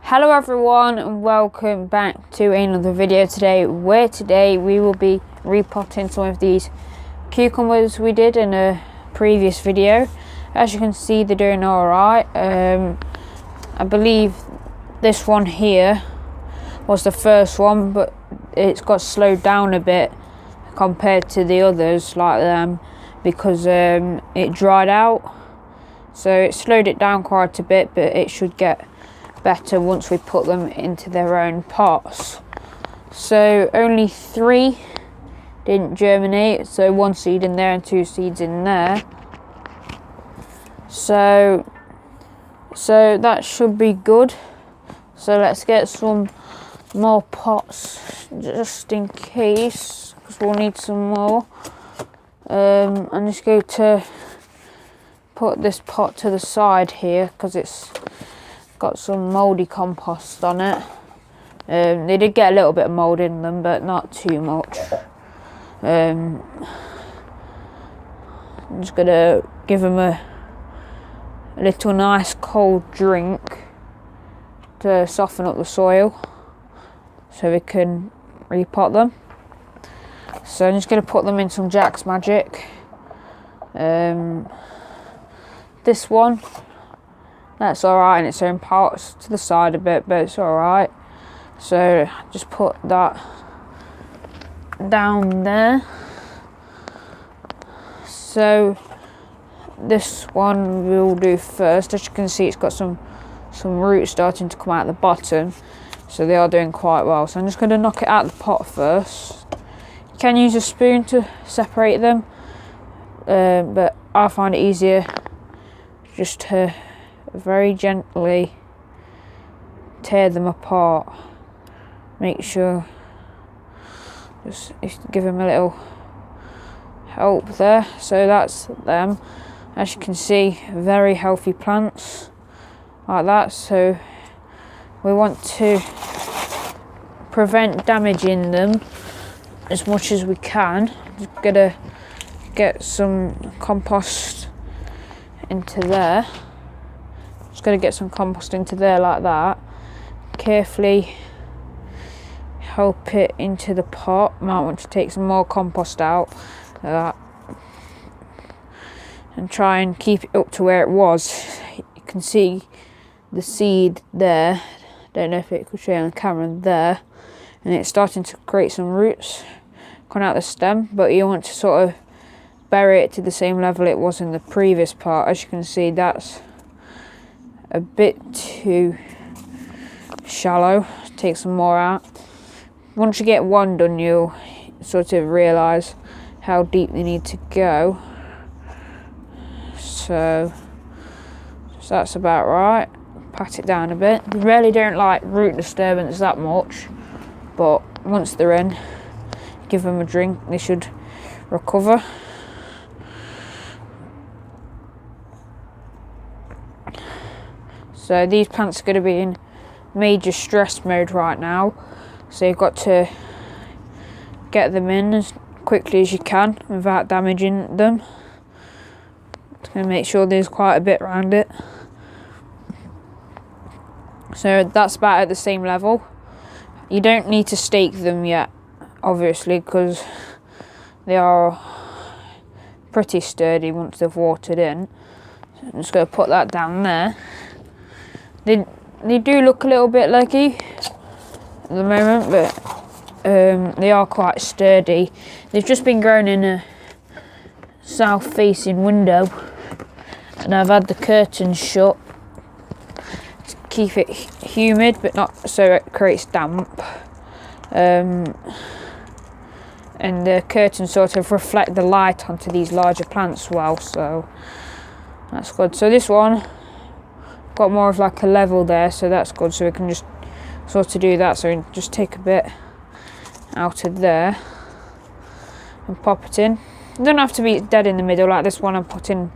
Hello everyone and welcome back to another video today, where today we will be repotting some of these cucumbers we did in a previous video. As you can see, they're doing alright. I believe this one here was the first one, but it's got slowed down a bit compared to the others like them because it dried out, so it slowed it down quite a bit, but it should get better once we put them into their own pots. So only 3 didn't germinate, so 1 seed in there and 2 seeds in there, so that should be good. So let's get some more pots just in case, because we'll need some more. I'm just going to put this pot to the side here because it's got some mouldy compost on it. They did get a little bit of mould in them, but not too much. I'm just gonna give them a little nice cold drink to soften up the soil so we can repot them. So I'm just gonna put them in some Jack's Magic. This one, that's alright in its own parts, to the side a bit, but it's alright. So just put that down there. So this one we'll do first. As you can see, it's got some roots starting to come out the bottom, so they are doing quite well. So I'm just going to knock it out of the pot first. You can use a spoon to separate them, but I find it easier just to very gently tear them apart. Make sure, just give them a little help there. So that's them. As you can see, very healthy plants like that. So we want to prevent damaging them as much as we can. Just gotta get some compost into there. Just going to get some compost into there like that. Carefully help it into the pot. Might want to take some more compost out like that and try and keep it up to where it was. You can see the seed there. Don't know if it could show you on camera there, and it's starting to create some roots coming out the stem, but you want to sort of bury it to the same level it was in the previous part. As you can see, that's a bit too shallow. Take some more out. Once you get one done, you'll sort of realise how deep they need to go. So that's about right. Pat it down a bit. They really don't like root disturbance that much, but once they're in, give them a drink, they should recover. So these plants are going to be in major stress mode right now, so you've got to get them in as quickly as you can without damaging them. Just going to make sure there's quite a bit around it. So that's about at the same level. You don't need to stake them yet, obviously, because they are pretty sturdy once they've watered in. So I'm just going to put that down there. They do look a little bit leggy at the moment, but they are quite sturdy. They've just been grown in a south-facing window, and I've had the curtains shut to keep it humid, but not so it creates damp. And the curtains sort of reflect the light onto these larger plants well, so that's good. So this one got more of like a level there, so that's good. So we can just sort of do that. So we just take a bit out of there and pop it in. You don't have to be dead in the middle like this one. I'm putting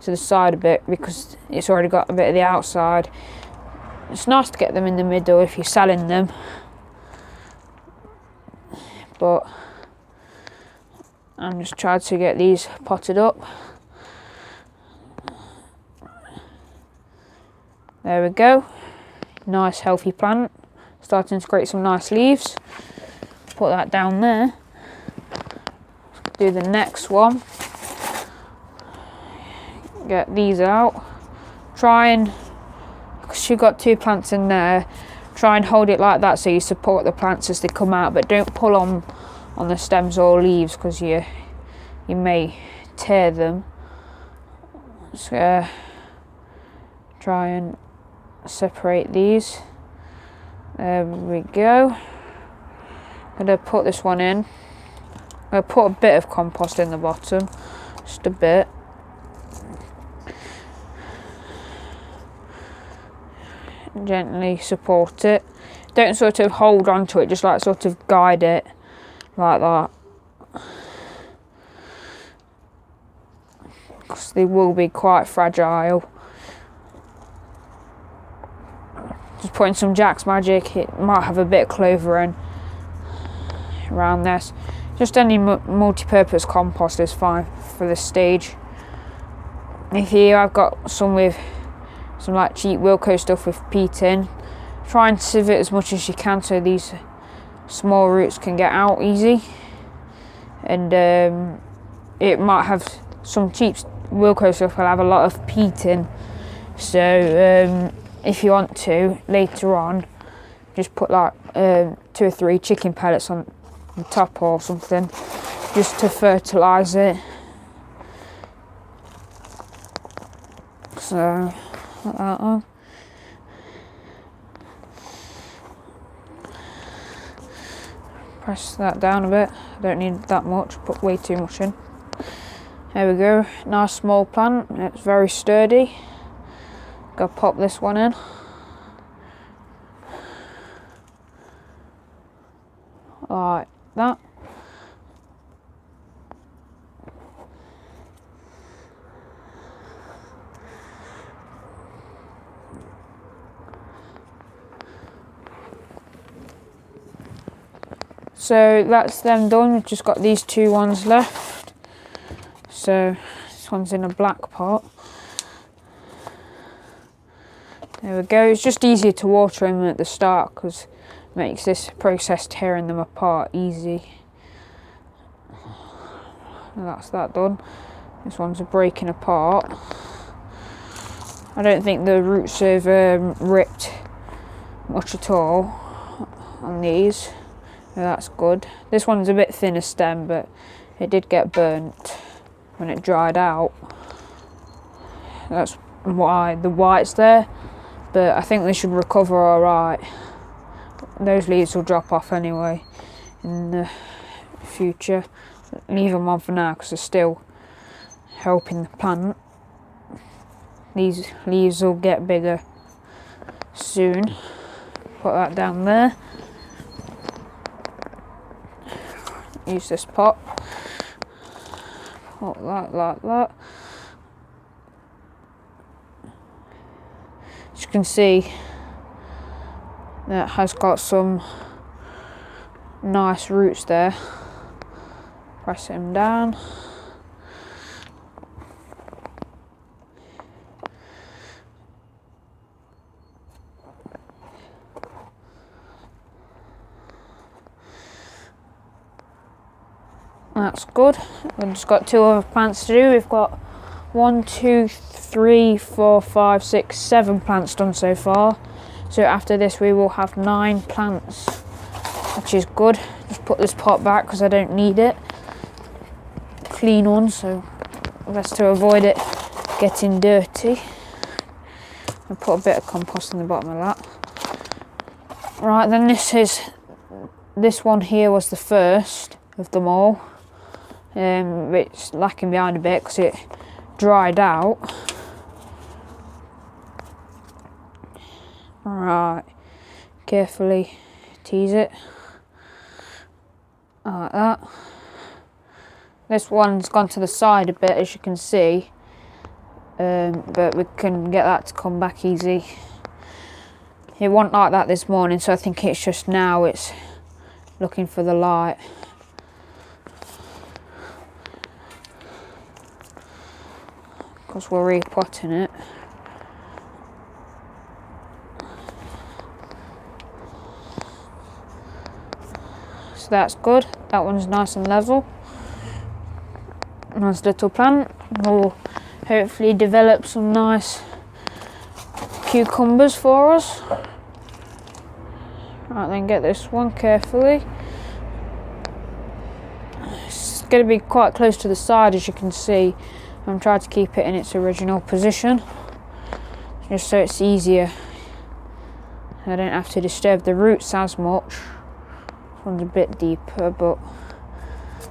to the side a bit because it's already got a bit of the outside. It's nice to get them in the middle if you're selling them, but I'm just trying to get these potted up. There we go. nice healthy plant, starting to create some nice leaves. Put that down there. Do the next one. Get these out. Try and, because you've got 2 plants in there, try and hold it like that so you support the plants as they come out, but don't pull on the stems or leaves because you may tear them. So try and separate these. There we go. I'm going to put this one in. I'm going to put a bit of compost in the bottom, just a bit. Gently support it. Don't sort of hold on to it, just like sort of guide it like that. Because they will be quite fragile. Just putting some Jack's Magic. It might have a bit of clover in around this. Just any multi-purpose compost is fine for this stage. If you have got some with some like cheap Wilco stuff with peat in, try and sieve it as much as you can so these small roots can get out easy. And it might have some cheap Wilco stuff will have a lot of peat in, so if you want to later on, just put like 2 or 3 chicken pellets on the top or something, just to fertilise it. So like that one. Press that down a bit. I don't need that much, put way too much in. There we go, nice small plant, it's very sturdy. Gotta pop this one in. Like that. So that's them done. We've just got these 2 ones left. So this one's in a black pot. There we go. It's just easier to water them at the start because it makes this process tearing them apart easy. And that's that done. This one's breaking apart. I don't think the roots have ripped much at all on these. So that's good. This one's a bit thinner stem, but it did get burnt when it dried out. That's why the white's there, but I think they should recover alright. Those leaves will drop off anyway in the future. Leave them on for now because they're still helping the plant. These leaves will get bigger soon. Put that down there. Use this pot. Put that like that. As you can see, that has got some nice roots there. Press him down. That's good. We've just got 2 other plants to do. We've got 1, 2, 3, 4, 5, 6, 7 plants done so far. So after this we will have 9 plants, which is good. Just put this pot back because I don't need it. Clean one, so that's to avoid it getting dirty. I'll put a bit of compost in the bottom of that. Right, then this one here was the first of them all. It's lacking behind a bit because it dried out. Right, carefully tease it like that. This one's gone to the side a bit, as you can see, but we can get that to come back easy. It wasn't like that this morning, so I think it's just now it's looking for the light. Because we're repotting it. so that's good. That one's nice and level. Nice little plant. Will hopefully develop some nice cucumbers for us. Right, then get this one carefully. It's going to be quite close to the side, as you can see. I'm trying to keep it in its original position, just so it's easier. I don't have to disturb the roots as much. This one's a bit deeper, but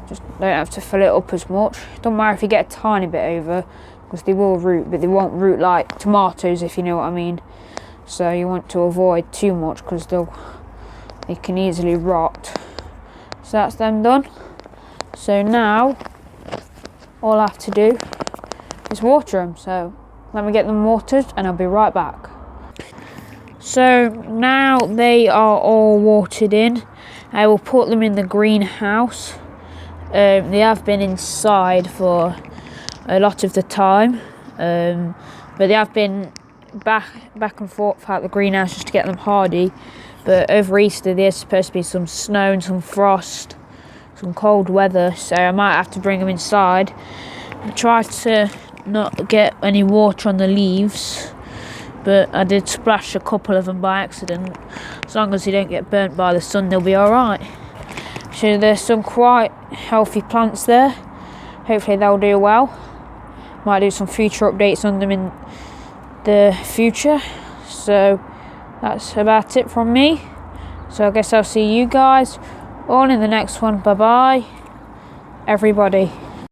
just don't have to fill it up as much. Don't matter if you get a tiny bit over, because they will root, but they won't root like tomatoes, if you know what I mean. So you want to avoid too much, because they can easily rot. So that's them done. So now all I have to do is water them. So let me get them watered and I'll be right back. So now they are all watered in. I will put them in the greenhouse. They have been inside for a lot of the time, but they have been back and forth out the greenhouse just to get them hardy. But over Easter there's supposed to be some snow and some frost, some cold weather, so I might have to bring them inside. I tried to not get any water on the leaves, but I did splash a couple of them by accident. As long as they don't get burnt by the sun, they'll be alright. So there's some quite healthy plants there. Hopefully they'll do well. Might do some future updates on them in the future. So that's about it from me. So I guess I'll see you guys all in the next one. Bye bye, everybody.